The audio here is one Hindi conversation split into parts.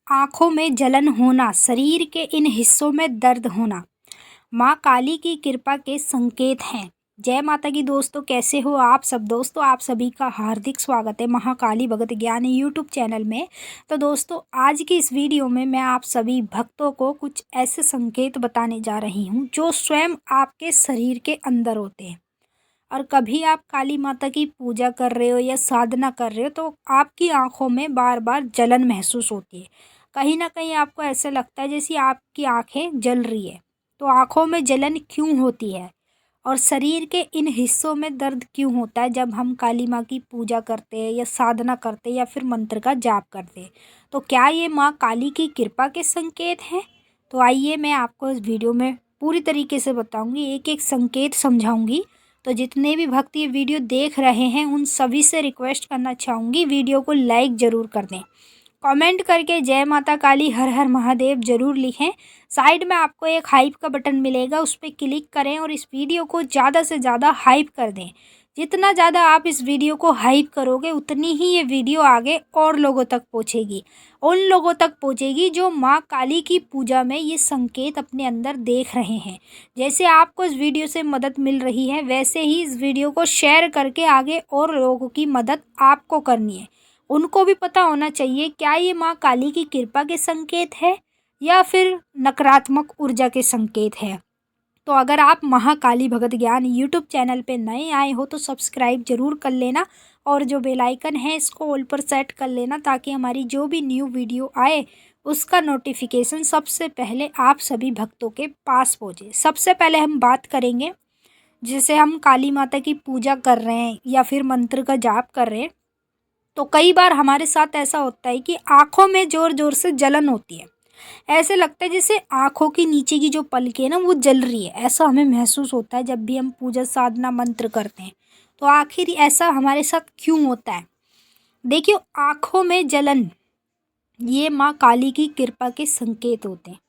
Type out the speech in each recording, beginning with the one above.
आँखों में जलन होना, शरीर के इन हिस्सों में दर्द होना माँ काली की कृपा के संकेत हैं। जय माता की दोस्तों, कैसे हो आप सब दोस्तों। आप सभी का हार्दिक स्वागत है महाकाली भगत ज्ञान यूट्यूब चैनल में। तो दोस्तों, आज की इस वीडियो में मैं आप सभी भक्तों को कुछ ऐसे संकेत बताने जा रही हूँ जो स्वयं आपके शरीर के अंदर होते हैं। और कभी आप काली माता की पूजा कर रहे हो या साधना कर रहे हो तो आपकी आंखों में बार बार जलन महसूस होती है। कहीं ना कहीं आपको ऐसा लगता है जैसे आपकी आंखें जल रही है। तो आंखों में जलन क्यों होती है और शरीर के इन हिस्सों में दर्द क्यों होता है जब हम काली माँ की पूजा करते हैं या साधना करते हैं या फिर मंत्र का जाप करते हैं। तो क्या ये माँ काली की कृपा के संकेत हैं? तो आइए मैं आपको इस वीडियो में पूरी तरीके से बताऊंगी, एक एक संकेत समझाऊंगी। तो जितने भी भक्त ये वीडियो देख रहे हैं उन सभी से रिक्वेस्ट करना चाहूँगी, वीडियो को लाइक ज़रूर कर दें। कमेंट करके जय माता काली हर हर महादेव ज़रूर लिखें। साइड में आपको एक हाइप का बटन मिलेगा, उस पर क्लिक करें और इस वीडियो को ज़्यादा से ज़्यादा हाइप कर दें। जितना ज़्यादा आप इस वीडियो को हाइप करोगे उतनी ही ये वीडियो आगे और लोगों तक पहुँचेगी, उन लोगों तक पहुँचेगी जो माँ काली की पूजा में ये संकेत अपने अंदर देख रहे हैं। जैसे आपको इस वीडियो से मदद मिल रही है वैसे ही इस वीडियो को शेयर करके आगे और लोगों की मदद आपको करनी है। उनको भी पता होना चाहिए क्या ये माँ काली की कृपा के संकेत है या फिर नकारात्मक ऊर्जा के संकेत है। तो अगर आप महाकाली भगत ज्ञान यूट्यूब चैनल पे नए आए हो तो सब्सक्राइब जरूर कर लेना और जो बेल आइकन है इसको ऑल पर सेट कर लेना ताकि हमारी जो भी न्यू वीडियो आए उसका नोटिफिकेशन सबसे पहले आप सभी भक्तों के पास पहुँचे। सबसे पहले हम बात करेंगे, जैसे हम काली माता की पूजा कर रहे हैं या फिर मंत्र का जाप कर रहे हैं तो कई बार हमारे साथ ऐसा होता है कि आँखों में ज़ोर ज़ोर से जलन होती है। ऐसे लगता है जैसे आँखों के नीचे की जो पलकें हैं ना वो जल रही है, ऐसा हमें महसूस होता है जब भी हम पूजा साधना मंत्र करते हैं। तो आखिर ऐसा हमारे साथ क्यों होता है? देखिए, आँखों में जलन ये माँ काली की कृपा के संकेत होते हैं।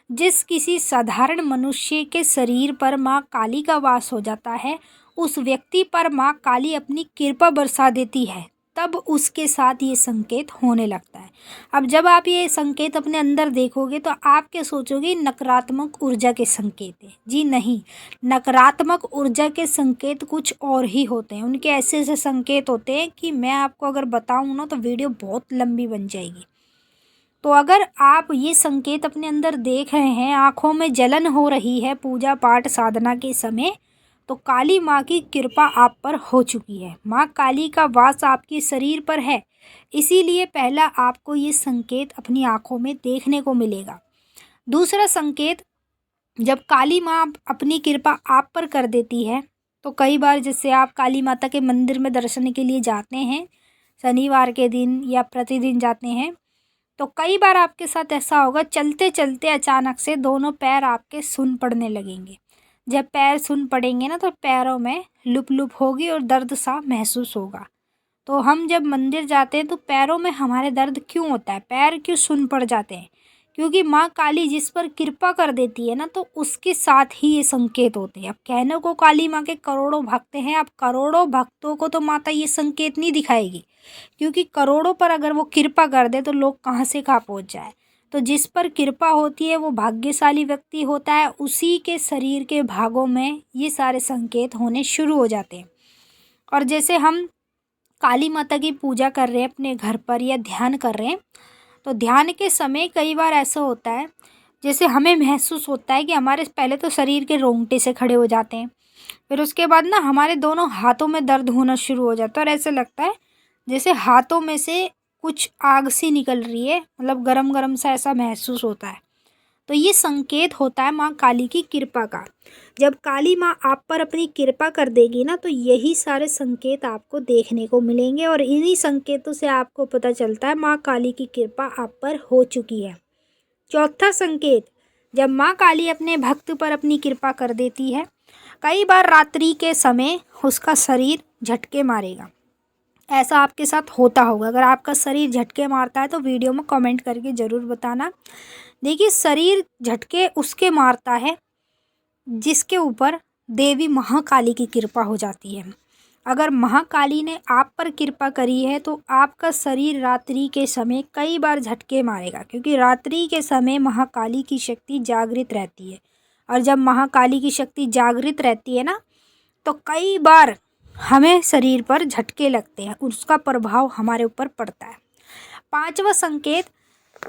जिस किसी साधारण मनुष्य के शरीर पर माँ काली का वास हो जाता है उस व्यक्ति पर माँ काली अपनी कृपा बरसा देती है, तब उसके साथ ये संकेत होने लगता है। अब जब आप ये संकेत अपने अंदर देखोगे तो आप क्या सोचोगे, नकारात्मक ऊर्जा के संकेत है। जी नहीं, नकारात्मक ऊर्जा के संकेत कुछ और ही होते हैं। उनके ऐसे ऐसे संकेत होते हैं कि मैं आपको अगर बताऊँ ना तो वीडियो बहुत लंबी बन जाएगी। तो अगर आप ये संकेत अपने अंदर देख रहे हैं, आँखों में जलन हो रही है पूजा पाठ साधना के समय, तो काली माँ की कृपा आप पर हो चुकी है। माँ काली का वास आपके शरीर पर है, इसीलिए पहला आपको ये संकेत अपनी आँखों में देखने को मिलेगा। दूसरा संकेत, जब काली माँ अपनी कृपा आप पर कर देती है तो कई बार जैसे आप काली माता के मंदिर में दर्शन के लिए जाते हैं, शनिवार के दिन या प्रतिदिन जाते हैं, तो कई बार आपके साथ ऐसा होगा चलते चलते अचानक से दोनों पैर आपके सुन पड़ने लगेंगे। जब पैर सुन पड़ेंगे ना तो पैरों में लुप लुप होगी और दर्द सा महसूस होगा। तो हम जब मंदिर जाते हैं तो पैरों में हमारे दर्द क्यों होता है, पैर क्यों सुन पड़ जाते हैं? क्योंकि माँ काली जिस पर कृपा कर देती है ना तो उसके साथ ही ये संकेत होते हैं। अब कहने को काली माँ के करोड़ों भक्त हैं, अब करोड़ों भक्तों को तो माता ये संकेत नहीं दिखाएगी, क्योंकि करोड़ों पर अगर वो कृपा कर दे तो लोग कहाँ से कहाँ पहुँच जाए। तो जिस पर कृपा होती है वो भाग्यशाली व्यक्ति होता है, उसी के शरीर के भागों में ये सारे संकेत होने शुरू हो जाते हैं। और जैसे हम काली माता की पूजा कर रहे हैं अपने घर पर या ध्यान कर रहे हैं, तो ध्यान के समय कई बार ऐसा होता है जैसे हमें महसूस होता है कि हमारे पहले तो शरीर के रोंगटे से खड़े हो जाते हैं, फिर उसके बाद ना हमारे दोनों हाथों में दर्द होना शुरू हो जाता है और ऐसा लगता है जैसे हाथों में से कुछ आग सी निकल रही है, मतलब गरम गरम सा ऐसा महसूस होता है। तो ये संकेत होता है माँ काली की कृपा का। जब काली माँ आप पर अपनी कृपा कर देगी ना तो यही सारे संकेत आपको देखने को मिलेंगे और इन्हीं संकेतों से आपको पता चलता है माँ काली की कृपा आप पर हो चुकी है। चौथा संकेत, जब माँ काली अपने भक्त पर अपनी कृपा कर देती है, कई बार रात्रि के समय उसका शरीर झटके मारेगा। ऐसा आपके साथ होता होगा, अगर आपका शरीर झटके मारता है तो वीडियो में कमेंट करके ज़रूर बताना। देखिए, शरीर झटके उसके मारता है जिसके ऊपर देवी महाकाली की कृपा हो जाती है। अगर महाकाली ने आप पर कृपा करी है तो आपका शरीर रात्रि के समय कई बार झटके मारेगा, क्योंकि रात्रि के समय महाकाली की शक्ति जागृत रहती है। और जब महाकाली की शक्ति जागृत रहती है ना, तो कई बार हमें शरीर पर झटके लगते हैं, उसका प्रभाव हमारे ऊपर पड़ता है। पांचवा संकेत,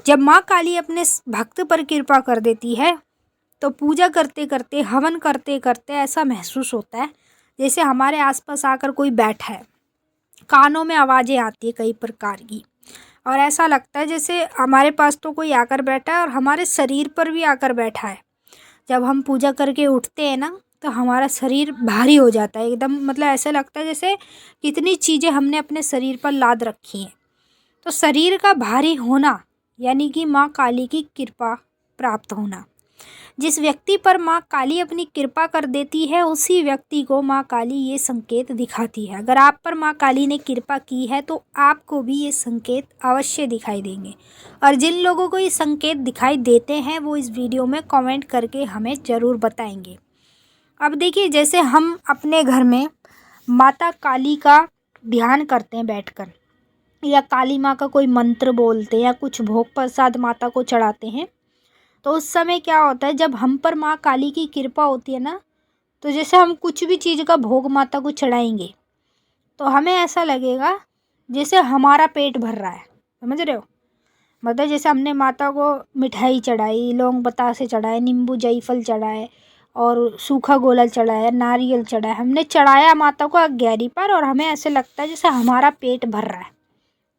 जब माँ काली अपने भक्त पर कृपा कर देती है तो पूजा करते करते, हवन करते करते ऐसा महसूस होता है जैसे हमारे आसपास आकर कोई बैठा है। कानों में आवाज़ें आती है कई प्रकार की, और ऐसा लगता है जैसे हमारे पास तो कोई आकर बैठा है और हमारे शरीर पर भी आकर बैठा है। जब हम पूजा करके उठते हैं ना, तो हमारा शरीर भारी हो जाता है एकदम, मतलब ऐसा लगता है जैसे कितनी चीज़ें हमने अपने शरीर पर लाद रखी हैं। तो शरीर का भारी होना यानी कि माँ काली की कृपा प्राप्त होना। जिस व्यक्ति पर माँ काली अपनी कृपा कर देती है, उसी व्यक्ति को माँ काली ये संकेत दिखाती है। अगर आप पर माँ काली ने कृपा की है तो आपको भी ये संकेत अवश्य दिखाई देंगे। और जिन लोगों को ये संकेत दिखाई देते हैं वो इस वीडियो में कमेंट करके हमें ज़रूर बताएंगे। अब देखिए, जैसे हम अपने घर में माता काली का ध्यान करते हैं बैठकर, या काली माँ का कोई मंत्र बोलते हैं, या कुछ भोग प्रसाद माता को चढ़ाते हैं, तो उस समय क्या होता है, जब हम पर माँ काली की कृपा होती है ना, तो जैसे हम कुछ भी चीज़ का भोग माता को चढ़ाएंगे तो हमें ऐसा लगेगा जैसे हमारा पेट भर रहा है। समझ रहे हो? मतलब जैसे हमने माता को मिठाई चढ़ाई, लौंग बतासे चढ़ाए, नींबू जायफल चढ़ाए, और सूखा गोला चढ़ाया, नारियल चढ़ाया, हमने चढ़ाया माता को अगैरी पर, और हमें ऐसे लगता है जैसे हमारा पेट भर रहा है।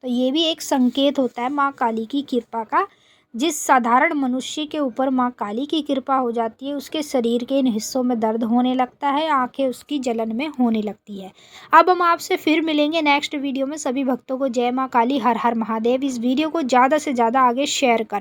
तो ये भी एक संकेत होता है माँ काली की कृपा का। जिस साधारण मनुष्य के ऊपर माँ काली की कृपा हो जाती है, उसके शरीर के इन हिस्सों में दर्द होने लगता है, आंखें उसकी जलन में होने लगती है। अब हम आपसे फिर मिलेंगे नेक्स्ट वीडियो में। सभी भक्तों को जय माँ काली, हर हर महादेव। इस वीडियो को ज़्यादा से ज़्यादा आगे शेयर करें।